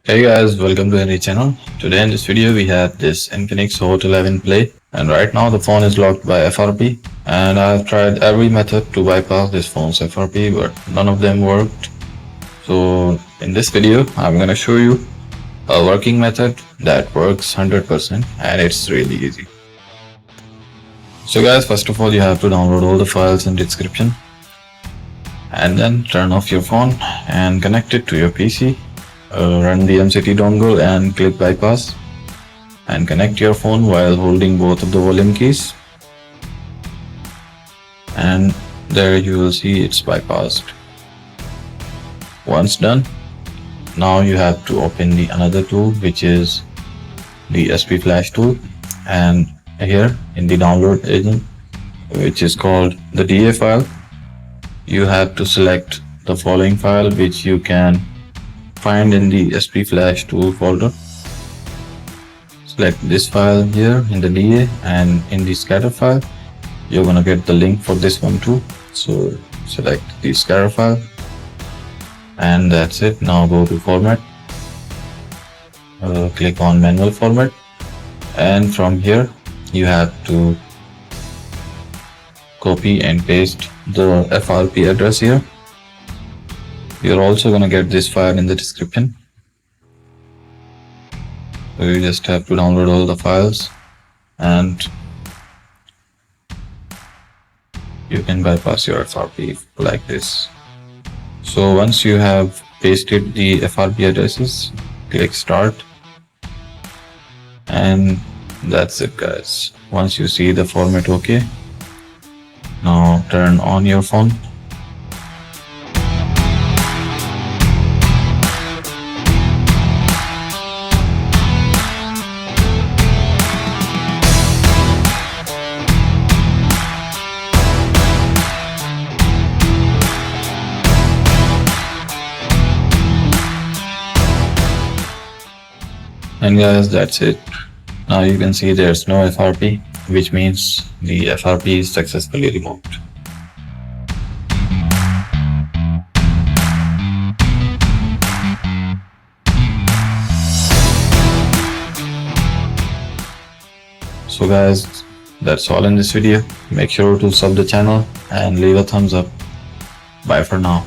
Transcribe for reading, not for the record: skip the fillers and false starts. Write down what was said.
Hey guys, welcome to any channel. Today in this video we have this Infinix Hot 11 Play, and right now the phone is locked by FRP, and I have tried every method to bypass this phone's FRP, but none of them worked. So in this video I'm gonna show you a working method that works 100% and it's really easy. So guys, first of all you have to download all the files in the description and then turn off your phone and connect it to your PC. Run the MCT dongle and click bypass and connect your phone while holding both of the volume keys, and there you will see it's bypassed. Once done, now you have to open the another tool, which is the SP flash tool, and here in the download agent, which is called the DA file, you have to select the following file, which you can find in the SP flash tool folder. Select this file here in the DA, and in the scatter file you're gonna get the link for this one too. So select the scatter file, and that's it. Now go to format, click on manual format, and from here you have to copy and paste the FRP address here. You're also gonna get this file in the description. So you just have to download all the files and you can bypass your FRP like this. So once you have pasted the FRP addresses, click start, and that's it guys. Once you see the format okay, now turn on your phone. And guys, that's it. Now you can see there's no FRP, which means the FRP is successfully removed. So guys, that's all in this video. Make sure to sub the channel and leave a thumbs up. Bye for now.